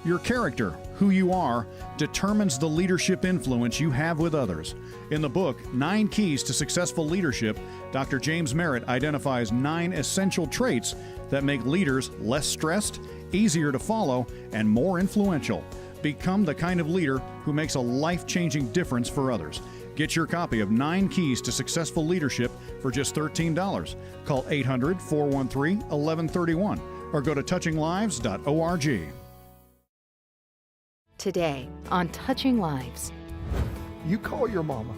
Your character, who you are, determines the leadership influence you have with others. In the book, 9 Keys to Successful Leadership, Dr. James Merritt identifies 9 essential traits that make leaders less stressed, easier to follow, and more influential. Become the kind of leader who makes a life-changing difference for others. Get your copy of 9 Keys to Successful Leadership for just $13. Call 800-413-1131 or go to touchinglives.org. Today on Touching Lives. You call your mama.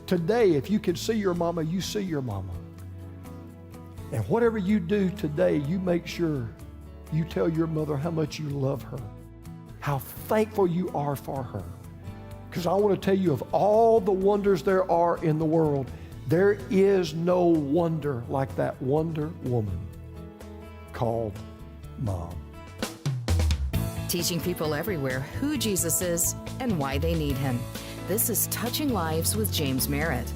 Today, if you can see your mama, you see your mama. And whatever you do today, you make sure you tell your mother how much you love her, how thankful you are for her. Because I want to tell you, of all the wonders there are in the world, there is no wonder like that Wonder Woman called Mom. Teaching people everywhere who Jesus is and why they need him. This is Touching Lives with James Merritt.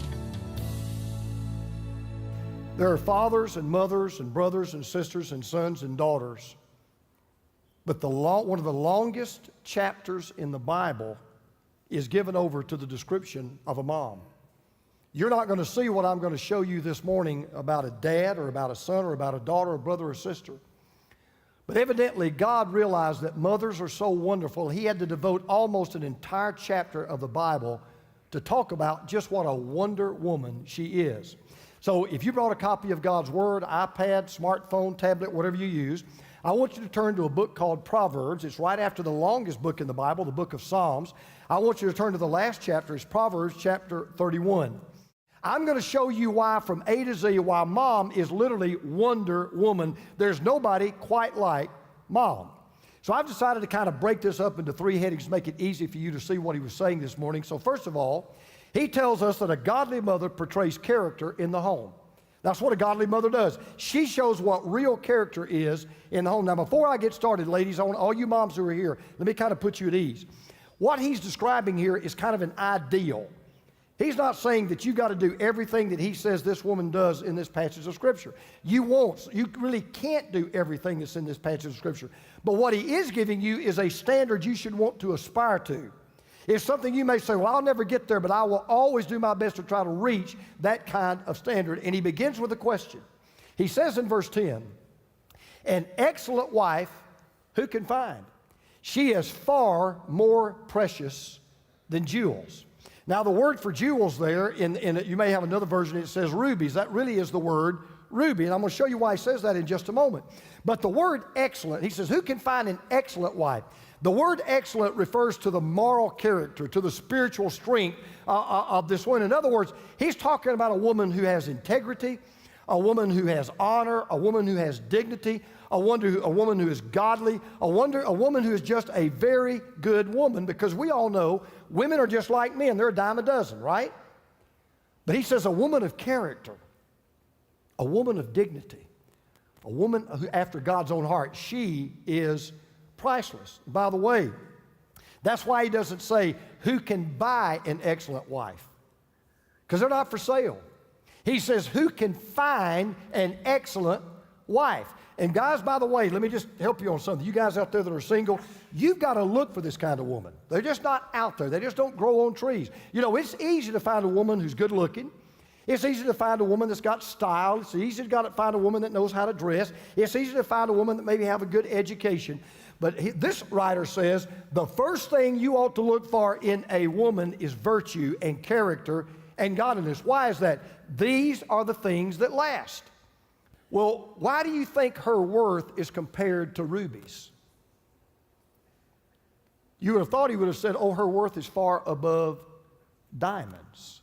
There are fathers and mothers and brothers and sisters and sons and daughters. But one of the longest chapters in the Bible is given over to the description of a mom. You're not going to see what I'm going to show you this morning about a dad or about a son or about a daughter or brother or sister. But evidently, God realized that mothers are so wonderful, he had to devote almost an entire chapter of the Bible to talk about just what a wonder woman she is. So if you brought a copy of God's Word, iPad, smartphone, tablet, whatever you use, I want you to turn to a book called Proverbs. It's right after the longest book in the Bible, the book of Psalms. I want you to turn to the last chapter. It's Proverbs chapter 31. I'm going to show you why from A to Z, why Mom is literally Wonder Woman. There's nobody quite like Mom. So I've decided to kind of break this up into 3 headings to make it easy for you to see what he was saying this morning. So first of all, he tells us that a godly mother portrays character in the home. That's what a godly mother does. She shows what real character is in the home. Now, before I get started, ladies, I want all you moms who are here, let me kind of put you at ease. What he's describing here is kind of an ideal. He's not saying that you got to do everything that he says this woman does in this passage of Scripture. You won't. You really can't do everything that's in this passage of Scripture. But what he is giving you is a standard you should want to aspire to. It's something you may say, well, I'll never get there, but I will always do my best to try to reach that kind of standard. And he begins with a question. He says in verse 10, an excellent wife who can find? She is far more precious than jewels. Now, the word for jewels there, you may have another version that says rubies. That really is the word ruby, and I'm going to show you why he says that in just a moment. But the word excellent, he says, who can find an excellent wife? The word excellent refers to the moral character, to the spiritual strength of this woman. In other words, he's talking about a woman who has integrity, a woman who has honor, a woman who has dignity, a woman who is godly, a woman who is just a very good woman, because we all know women are just like men. They're a dime a dozen, right? But he says a woman of character, a woman of dignity, a woman who after God's own heart, she is priceless. By the way, that's why he doesn't say who can buy an excellent wife, because they're not for sale. He says who can find an excellent wife. And guys, by the way, let me just help you on something. You guys out there that are single, you've got to look for this kind of woman. They're just not out there. They just don't grow on trees. You know, it's easy to find a woman who's good looking. It's easy to find a woman that's got style. It's easy to find a woman that knows how to dress. It's easy to find a woman that maybe have a good education. But this writer says the first thing you ought to look for in a woman is virtue and character and godliness. Why is that? These are the things that last. Well, why do you think her worth is compared to rubies? You would have thought he would have said, oh, her worth is far above diamonds.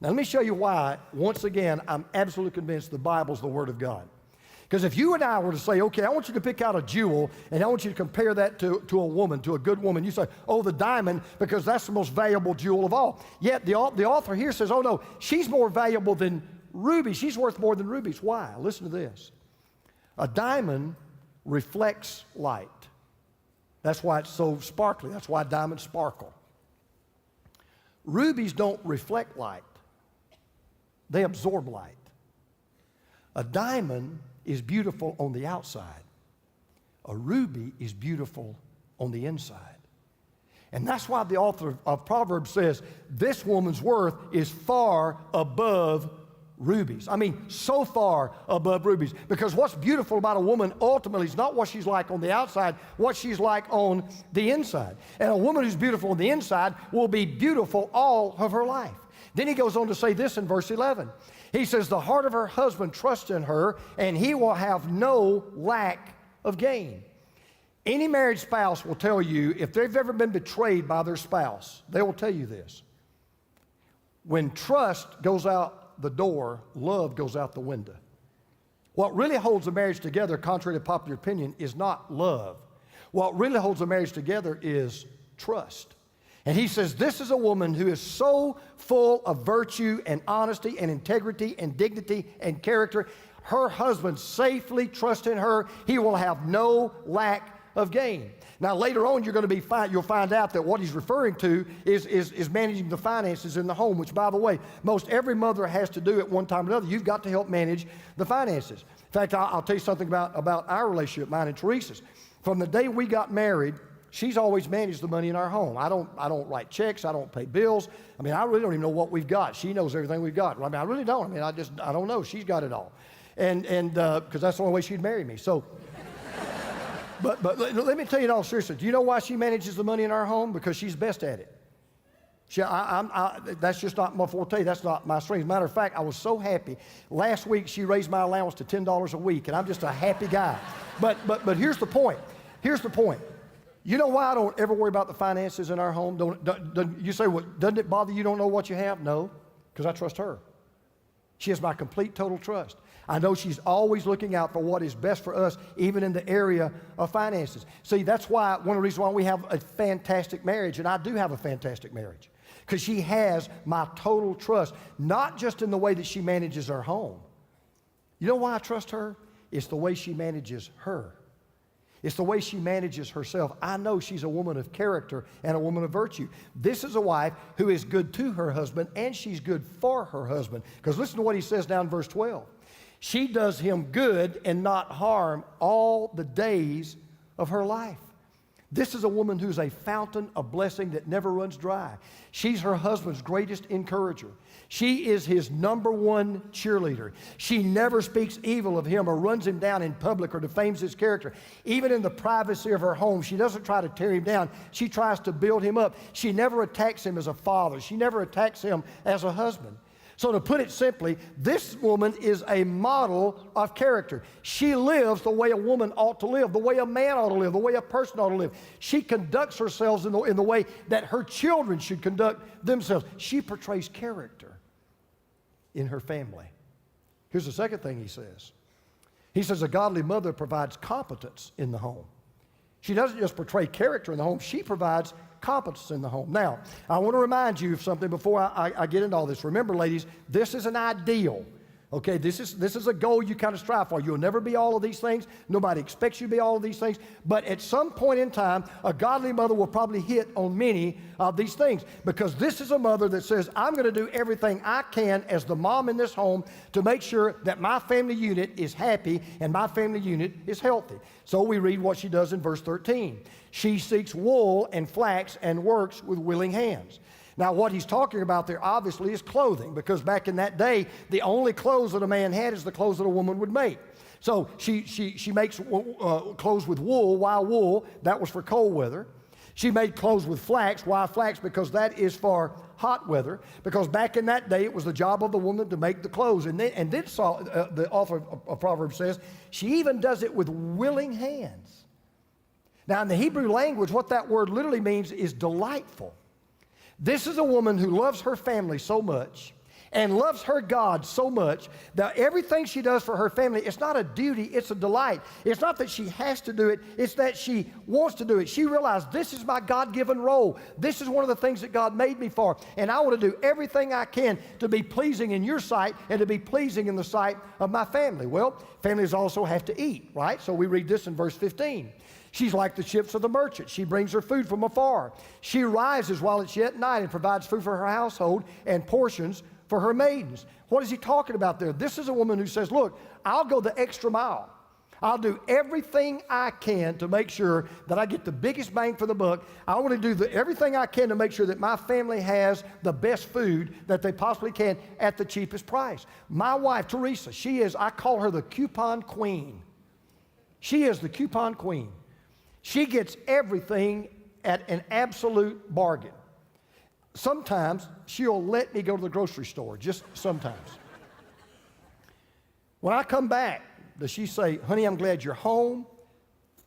Now, let me show you why. Once again, I'm absolutely convinced the Bible's the Word of God. Because if you and I were to say, okay, I want you to pick out a jewel, and I want you to compare that to a woman, to a good woman, you say, oh, the diamond, because that's the most valuable jewel of all. Yet the author here says, oh, no, she's more valuable than rubies. She's worth more than rubies. Why? Listen to this. A diamond reflects light. That's why it's so sparkly. That's why diamonds sparkle. Rubies don't reflect light. They absorb light. A diamond is beautiful on the outside, A ruby is beautiful on the inside. And that's why the author of Proverbs says, this woman's worth is far above rubies. I mean, so far above rubies. Because what's beautiful about a woman ultimately is not what she's like on the outside, what she's like on the inside. And a woman who's beautiful on the inside will be beautiful all of her life. Then he goes on to say this in verse 11. He says, the heart of her husband trusts in her, and he will have no lack of gain. Any married spouse will tell you, if they've ever been betrayed by their spouse, they will tell you this. When trust goes out the door, love goes out the window. What really holds a marriage together, contrary to popular opinion, is not love. What really holds a marriage together is trust. And he says, this is a woman who is so full of virtue and honesty and integrity and dignity and character. Her husband safely trusts in her. He will have no lack of gain. Now later on you'll find out that what he's referring to is managing the finances in the home, which by the way, most every mother has to do at one time or another. You've got to help manage the finances. In fact, I'll tell you something about our relationship, mine and Teresa's. From the day we got married, she's always managed the money in our home. I don't write checks. I don't pay bills. I mean, I really don't even know what we've got. She knows everything we've got. I mean, I really don't. I mean, I don't know. She's got it all. And because that's the only way she'd marry me. So, but let me tell you in all seriousness. Do you know why she manages the money in our home? Because she's best at it. That's just not my forte. That's not my strength. As a matter of fact, I was so happy. Last week, she raised my allowance to $10 a week, and I'm just a happy guy. But here's the point. Here's the point. You know why I don't ever worry about the finances in our home? You say, well, doesn't it bother you don't know what you have? No, because I trust her. She has my complete, total trust. I know she's always looking out for what is best for us, even in the area of finances. See, that's why, one of the reasons why we have a fantastic marriage, and I do have a fantastic marriage, because she has my total trust, not just in the way that she manages her home. You know why I trust her? It's the way she manages her. It's the way she manages herself. I know she's a woman of character and a woman of virtue. This is a wife who is good to her husband, and she's good for her husband. Because listen to what he says down in verse 12. She does him good and not harm all the days of her life. This is a woman who's a fountain of blessing that never runs dry. She's her husband's greatest encourager. She is his number one cheerleader. She never speaks evil of him or runs him down in public or defames his character. Even in the privacy of her home, she doesn't try to tear him down. She tries to build him up. She never attacks him as a father. She never attacks him as a husband. So to put it simply, this woman is a model of character. She lives the way a woman ought to live, the way a man ought to live, the way a person ought to live. She conducts herself in the way that her children should conduct themselves. She portrays character in her family. Here's the second thing he says. He says a godly mother provides competence in the home. She doesn't just portray character in the home, she provides competence in the home. Now, I want to remind you of something before I get into all this. Remember, ladies, this is an ideal. Okay, this is a goal you kind of strive for. You'll never be all of these things. Nobody expects you to be all of these things. But at some point in time, a godly mother will probably hit on many of these things, because this is a mother that says, I'm going to do everything I can as the mom in this home to make sure that my family unit is happy and my family unit is healthy. So we read what she does in verse 13. She seeks wool and flax and works with willing hands. Now, what he's talking about there obviously is clothing, because back in that day, the only clothes that a man had is the clothes that a woman would make. So she makes clothes with wool. Why wool? That was for cold weather. She made clothes with flax. Why flax? Because that is for hot weather. Because back in that day, it was the job of the woman to make the clothes. And then the author of Proverbs says, she even does it with willing hands. Now, in the Hebrew language, what that word literally means is delightful. This is a woman who loves her family so much and loves her God so much that everything she does for her family, it's not a duty, it's a delight. It's not that she has to do it, it's that she wants to do it. She realized, this is my God-given role. This is one of the things that God made me for, and I want to do everything I can to be pleasing in your sight and to be pleasing in the sight of my family. Well, families also have to eat, right? So we read this in verse 15. She's like the ships of the merchant. She brings her food from afar. She rises while it's yet night and provides food for her household and portions for her maidens. What is he talking about there? This is a woman who says, look, I'll go the extra mile. I'll do everything I can to make sure that I get the biggest bang for the buck. I want to do everything I can to make sure that my family has the best food that they possibly can at the cheapest price. My wife, Teresa, I call her the coupon queen. She is the coupon queen. She gets everything at an absolute bargain. Sometimes she'll let me go to the grocery store, just sometimes. When I come back, does she say, honey, I'm glad you're home?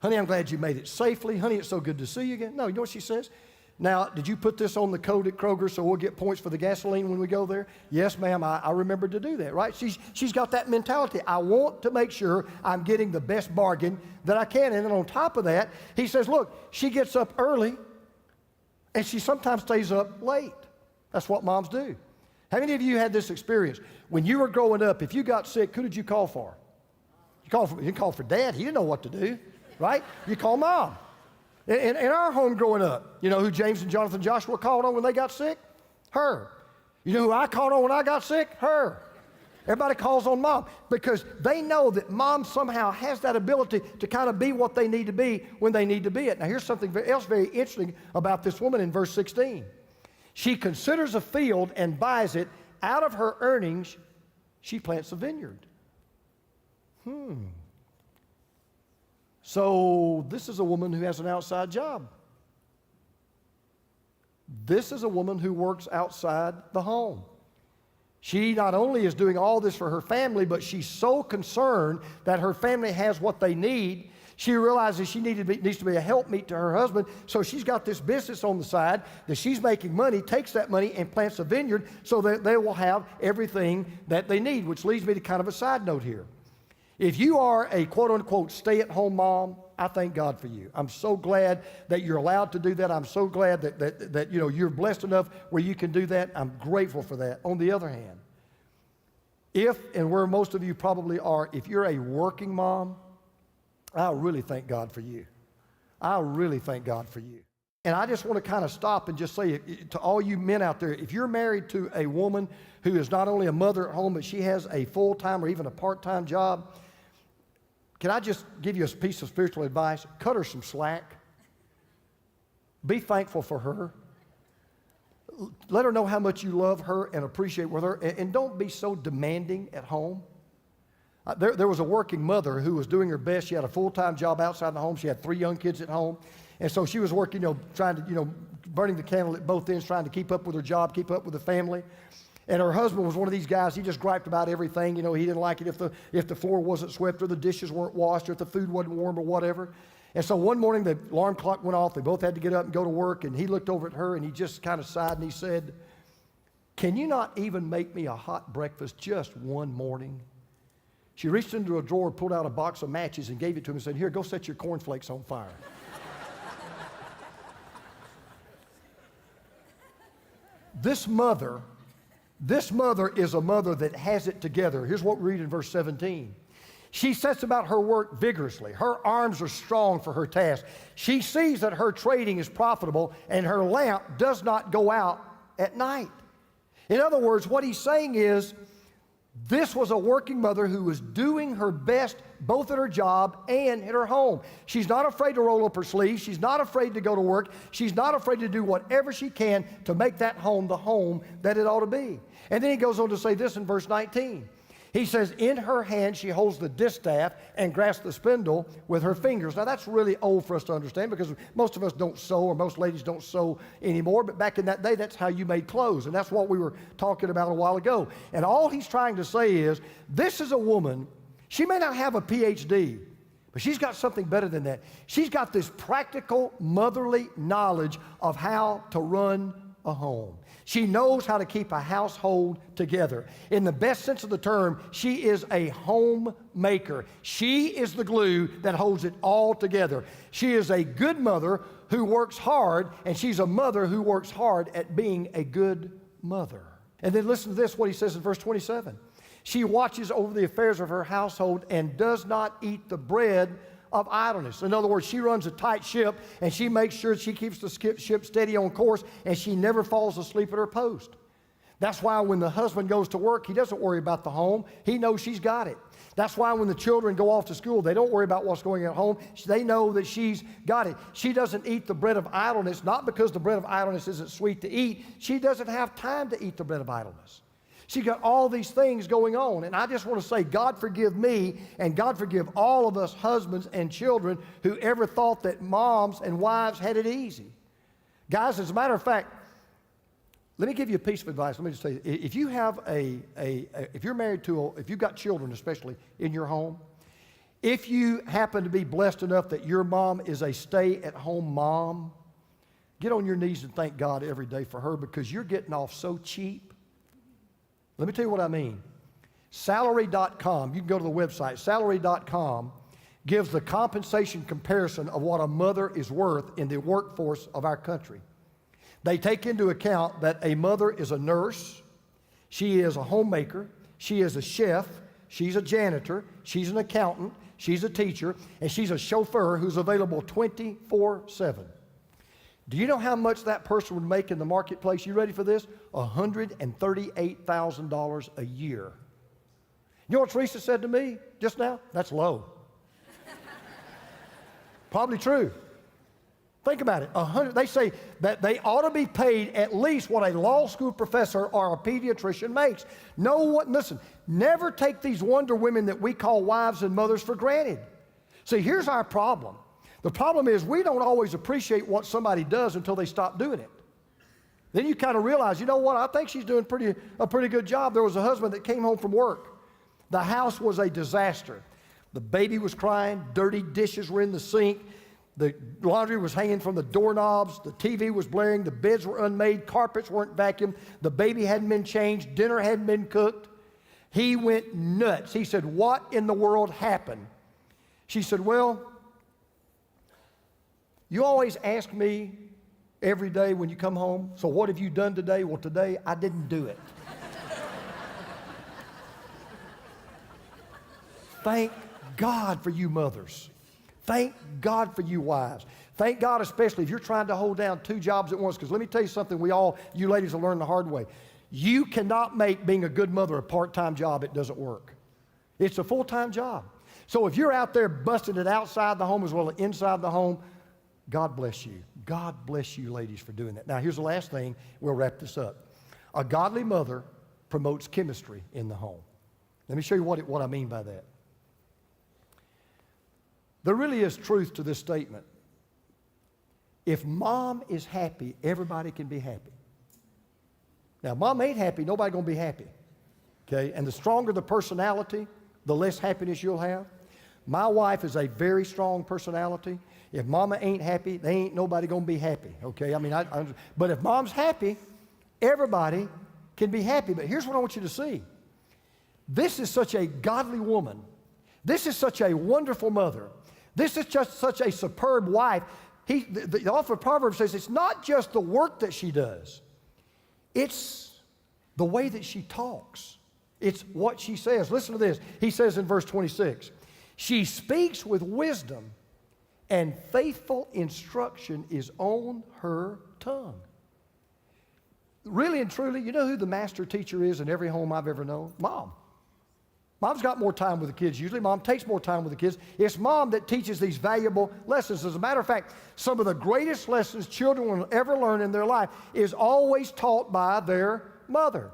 Honey, I'm glad you made it safely. Honey, it's so good to see you again. No, you know what she says? Now, did you put this on the code at Kroger so we'll get points for the gasoline when we go there? Yes, ma'am, I remembered to do that, right? She's got that mentality. I want to make sure I'm getting the best bargain that I can. And then on top of that, he says, look, she gets up early and she sometimes stays up late. That's what moms do. How many of you had this experience? When you were growing up, if you got sick, who did you call for? You called for Dad. He didn't know what to do, right? You call Mom. In our home growing up, you know who James and Jonathan Joshua called on when they got sick? Her. You know who I called on when I got sick? Her. Everybody calls on Mom because they know that Mom somehow has that ability to kind of be what they need to be when they need to be it. Now here's something else very interesting about this woman in verse 16. She considers a field and buys it. Out of her earnings, she plants a vineyard. So this is a woman who has an outside job. This is a woman who works outside the home. She not only is doing all this for her family, but she's so concerned that her family has what they need. She realizes she needs to be a helpmeet to her husband, so she's got this business on the side that she's making money, takes that money and plants a vineyard so that they will have everything that they need, which leads me to kind of a side note here. If you are a quote-unquote stay-at-home mom, I thank God for you. I'm so glad that you're allowed to do that. I'm so glad that you know, you're blessed enough where you can do that. I'm grateful for that. On the other hand, and where most of you probably are, if you're a working mom, I really thank God for you. I really thank God for you. And I just want to kind of stop and just say to all you men out there, if you're married to a woman who is not only a mother at home, but she has a full-time or even a part-time job, can I just give you a piece of spiritual advice? Cut her some slack. Be thankful for her. Let her know how much you love her and appreciate with her. And don't be so demanding at home. There was a working mother who was doing her best. She had a full-time job outside the home. She had 3 young kids at home. And so she was working, trying to, burning the candle at both ends, trying to keep up with her job, keep up with the family. And her husband was one of these guys, he just griped about everything. He didn't like it if the floor wasn't swept or the dishes weren't washed or if the food wasn't warm or whatever. And so one morning the alarm clock went off. They both had to get up and go to work. And he looked over at her and he just kind of sighed and he said, "Can you not even make me a hot breakfast just one morning?" She reached into a drawer, pulled out a box of matches and gave it to him and said, "Here, go set your cornflakes on fire." This mother is a mother that has it together. Here's what we read in verse 17. She sets about her work vigorously. Her arms are strong for her task. She sees that her trading is profitable and her lamp does not go out at night. In other words, what he's saying is, this was a working mother who was doing her best both at her job and at her home. She's not afraid to roll up her sleeves. She's not afraid to go to work. She's not afraid to do whatever she can to make that home the home that it ought to be. And then he goes on to say this in verse 19. He says, in her hand she holds the distaff and grasps the spindle with her fingers. Now that's really old for us to understand because most of us don't sew, or most ladies don't sew anymore, but back in that day that's how you made clothes, and that's what we were talking about a while ago. And all he's trying to say is, this is a woman, she may not have a PhD, but she's got something better than that. She's got this practical motherly knowledge of how to run a home. She knows how to keep a household together. In the best sense of the term, she is a homemaker. She is the glue that holds it all together. She is a good mother who works hard, and she's a mother who works hard at being a good mother. And then listen to this, what he says in verse 27. She watches over the affairs of her household and does not eat the bread of idleness. In other words, she runs a tight ship and she makes sure she keeps the ship steady on course and she never falls asleep at her post. That's why when the husband goes to work, he doesn't worry about the home. He knows she's got it. That's why when the children go off to school, they don't worry about what's going on at home. They know that she's got it. She doesn't eat the bread of idleness, not because the bread of idleness isn't sweet to eat. She doesn't have time to eat the bread of idleness. She's got all these things going on. And I just want to say, God forgive me, and God forgive all of us husbands and children who ever thought that moms and wives had it easy. Guys, as a matter of fact, let me give you a piece of advice. Let me just tell you, if you have if you're married to, if you've got children especially in your home, if you happen to be blessed enough that your mom is a stay-at-home mom, get on your knees and thank God every day for her, because you're getting off so cheap. Let me tell you what I mean. Salary.com, you can go to the website, salary.com gives the compensation comparison of what a mother is worth in the workforce of our country. They take into account that a mother is a nurse, she is a homemaker, she is a chef, she's a janitor, she's an accountant, she's a teacher, and she's a chauffeur who's available 24/7. Do you know how much that person would make in the marketplace? You ready for this? $138,000 a year. You know what Teresa said to me just now? That's low. Probably true. Think about it. They say that they ought to be paid at least what a law school professor or a pediatrician makes. Listen, never take these wonder women that we call wives and mothers for granted. See, here's our problem. The problem is we don't always appreciate what somebody does until they stop doing it. Then you kind of realize, you know what, I think she's doing a pretty good job. There was a husband that came home from work. The house was a disaster. The baby was crying, dirty dishes were in the sink, the laundry was hanging from the doorknobs, the TV was blaring, the beds were unmade, carpets weren't vacuumed, the baby hadn't been changed, dinner hadn't been cooked. He went nuts. He said, what in the world happened? She said, well, you always ask me every day when you come home, so what have you done today? Well, today I didn't do it. Thank God for you mothers. Thank God for you wives. Thank God especially if you're trying to hold down 2 jobs at once, because let me tell you something you ladies will learn the hard way. You cannot make being a good mother a part-time job. It doesn't work. It's a full-time job. So if you're out there busting it outside the home as well as inside the home, God bless you. God bless you ladies for doing that. Now here's the last thing. We'll wrap this up. A godly mother promotes chemistry in the home. Let me show you what I mean by that. There really is truth to this statement. If mom is happy, everybody can be happy. Now, if mom ain't happy, nobody gonna be happy. Okay? And the stronger the personality, the less happiness you'll have. My wife is a very strong personality. If mama ain't happy, they ain't nobody gonna be happy. Okay? I mean, but if mom's happy, everybody can be happy. But here's what I want you to see. This is such a godly woman. This is such a wonderful mother. This is just such a superb wife. The author of Proverbs says it's not just the work that she does. It's the way that she talks. It's what she says. Listen to this. He says in verse 26, she speaks with wisdom, and faithful instruction is on her tongue. Really and truly, you know who the master teacher is in every home I've ever known? Mom. Mom's got more time with the kids usually. Mom takes more time with the kids. It's mom that teaches these valuable lessons. As a matter of fact, some of the greatest lessons children will ever learn in their life is always taught by their mother.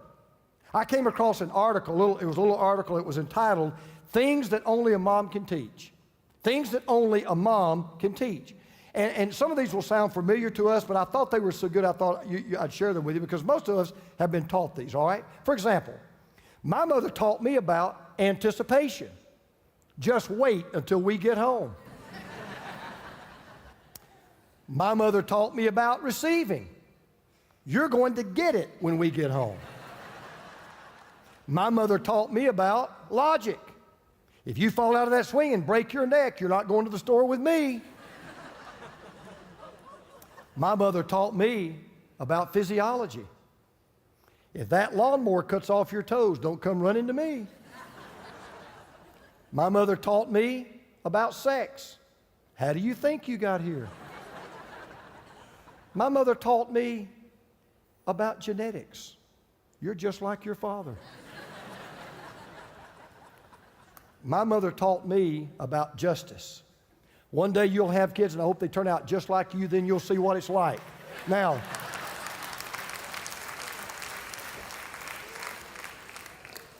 I came across an article, it was a little article, it was entitled, Things That Only a Mom Can Teach. Things that only a mom can teach. And some of these will sound familiar to us, but I thought they were so good I thought I'd share them with you because most of us have been taught these, all right? For example, my mother taught me about anticipation. Just wait until we get home. My mother taught me about receiving. You're going to get it when we get home. My mother taught me about logic. If you fall out of that swing and break your neck, you're not going to the store with me. My mother taught me about physiology. If that lawnmower cuts off your toes, don't come running to me. My mother taught me about sex. How do you think you got here? My mother taught me about genetics. You're just like your father. My mother taught me about justice. One day you'll have kids, and I hope they turn out just like you, then you'll see what it's like. Now,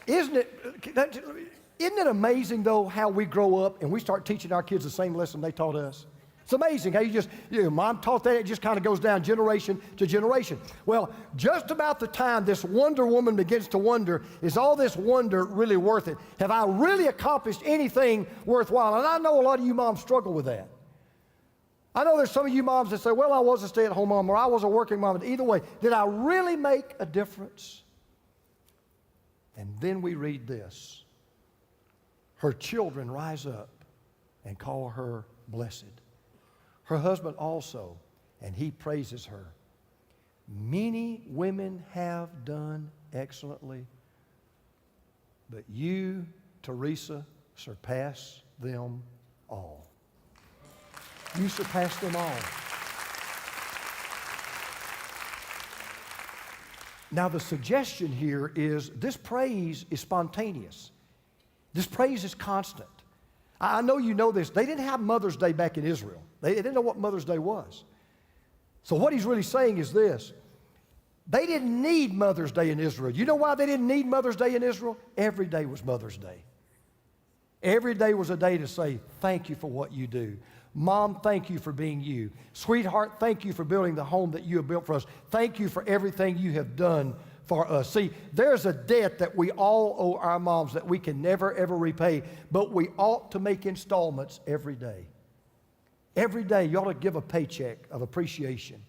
isn't it amazing, though, how we grow up and we start teaching our kids the same lesson they taught us? It's amazing how Mom taught that, it just kind of goes down generation to generation. Well, just about the time this Wonder Woman begins to wonder, is all this wonder really worth it? Have I really accomplished anything worthwhile? And I know a lot of you moms struggle with that. I know there's some of you moms that say, well, I was a stay-at-home mom or I was a working mom. Either way, did I really make a difference? And then we read this. Her children rise up and call her blessed. Her husband also, and he praises her. Many women have done excellently, but you, Teresa, surpass them all. You surpass them all. Now, the suggestion here is this praise is spontaneous. This praise is constant. I know you know this. They didn't have Mother's Day back in Israel. They didn't know what Mother's Day was. So what he's really saying is this. They didn't need Mother's Day in Israel. You know why they didn't need Mother's Day in Israel? Every day was Mother's Day. Every day was a day to say, thank you for what you do. Mom, thank you for being you. Sweetheart, thank you for building the home that you have built for us. Thank you for everything you have done for us. See, there's a debt that we all owe our moms that we can never, ever repay, but we ought to make installments every day. Every day, you ought to give a paycheck of appreciation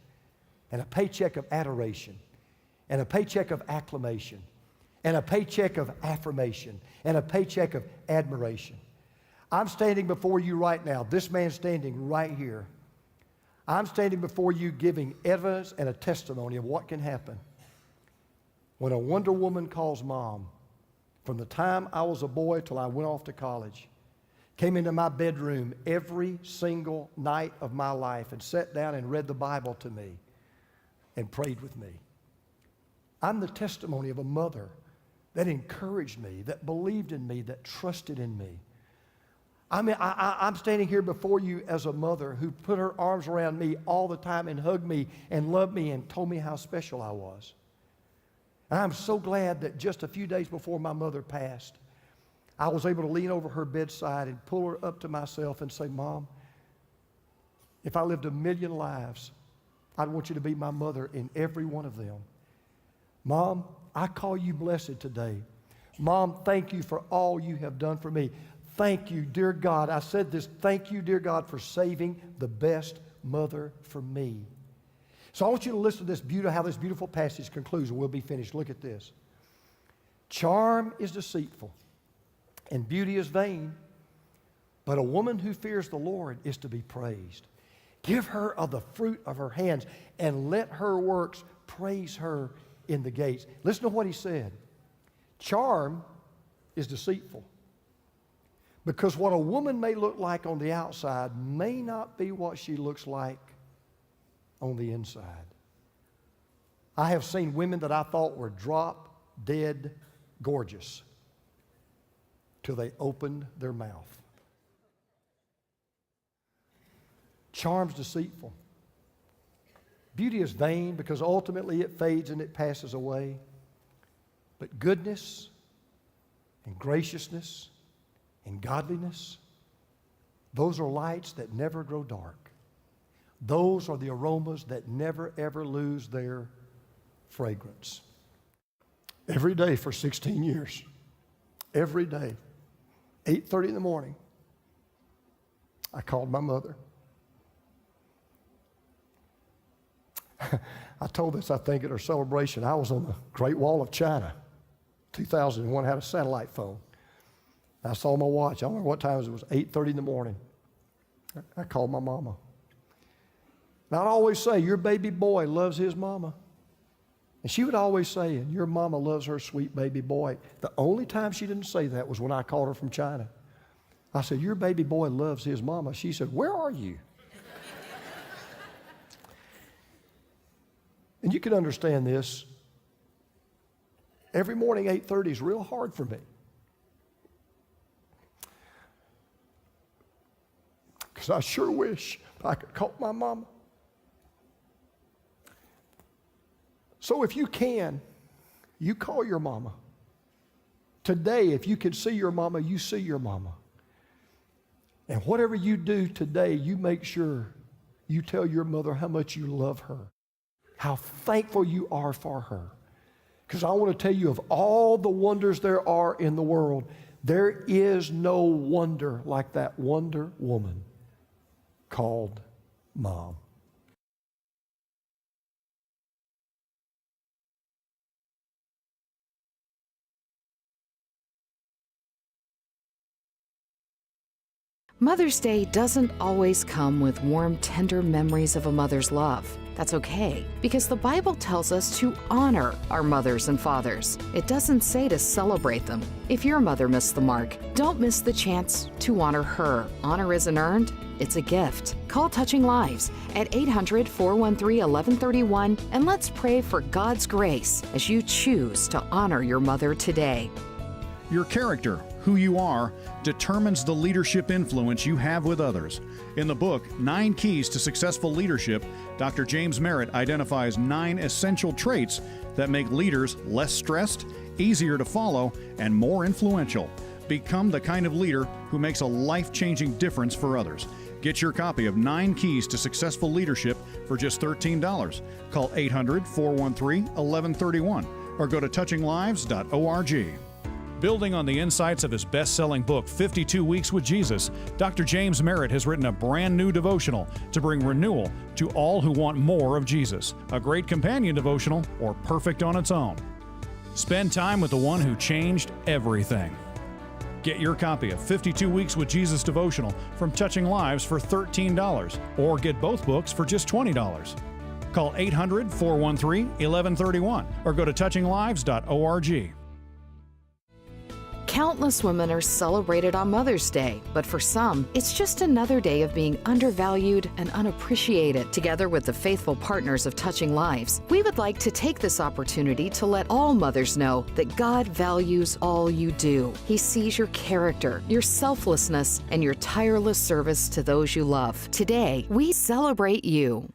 and a paycheck of adoration and a paycheck of acclamation and a paycheck of affirmation and a paycheck of admiration. I'm standing before you right now. This man's standing right here. I'm standing before you giving evidence and a testimony of what can happen when a Wonder Woman calls Mom. From the time I was a boy till I went off to college, came into my bedroom every single night of my life and sat down and read the Bible to me and prayed with me. I'm the testimony of a mother that encouraged me, that believed in me, that trusted in me. I'm standing here before you as a mother who put her arms around me all the time and hugged me and loved me and told me how special I was. And I'm so glad that just a few days before my mother passed, I was able to lean over her bedside and pull her up to myself and say, Mom, if I lived 1,000,000 lives, I'd want you to be my mother in every one of them. Mom, I call you blessed today. Mom, thank you for all you have done for me. Thank you, dear God. I said this, thank you, dear God, for saving the best mother for me. So I want you to listen to this how this beautiful passage concludes, and we'll be finished. Look at this. Charm is deceitful, and beauty is vain, but a woman who fears the Lord is to be praised. Give her of the fruit of her hands, and let her works praise her in the gates. Listen to what he said. Charm is deceitful, because what a woman may look like on the outside may not be what she looks like on the inside. I have seen women that I thought were drop dead gorgeous till they opened their mouth. Charm's deceitful. Beauty is vain because ultimately it fades and it passes away. But goodness and graciousness and godliness, those are lights that never grow dark. Those are the aromas that never ever lose their fragrance. Every day for 16 years, every day, 8:30 in the morning, I called my mother. I told this, I think, at her celebration. I was on the Great Wall of China. 2001, had a satellite phone. I saw my watch. I don't remember what time it was. 8:30 in the morning. I called my mama. And I'd always say, your baby boy loves his mama. And she would always say, and your mama loves her sweet baby boy. The only time she didn't say that was when I called her from China. I said, your baby boy loves his mama. She said, where are you? And you can understand this. Every morning, 8:30 is real hard for me. Because I sure wish I could call my mama. So if you can, you call your mama. Today, if you can see your mama, you see your mama. And whatever you do today, you make sure you tell your mother how much you love her, how thankful you are for her. Because I want to tell you, of all the wonders there are in the world, there is no wonder like that Wonder Woman called Mom. Mother's Day doesn't always come with warm, tender memories of a mother's love. That's okay, because the Bible tells us to honor our mothers and fathers. It doesn't say to celebrate them. If your mother missed the mark, don't miss the chance to honor her. Honor isn't earned, it's a gift. Call Touching Lives at 800-413-1131 and let's pray for God's grace as you choose to honor your mother today. Your character, who you are, determines the leadership influence you have with others. In the book, 9 Keys to Successful Leadership, Dr. James Merritt identifies 9 essential traits that make leaders less stressed, easier to follow, and more influential. Become the kind of leader who makes a life-changing difference for others. Get your copy of 9 Keys to Successful Leadership for just $13. Call 800-413-1131 or go to touchinglives.org. Building on the insights of his best-selling book, 52 Weeks with Jesus, Dr. James Merritt has written a brand new devotional to bring renewal to all who want more of Jesus. A great companion devotional or perfect on its own. Spend time with the one who changed everything. Get your copy of 52 Weeks with Jesus devotional from Touching Lives for $13 or get both books for just $20. Call 800-413-1131 or go to touchinglives.org. Countless women are celebrated on Mother's Day, but for some, it's just another day of being undervalued and unappreciated. Together with the faithful partners of Touching Lives, we would like to take this opportunity to let all mothers know that God values all you do. He sees your character, your selflessness, and your tireless service to those you love. Today, we celebrate you.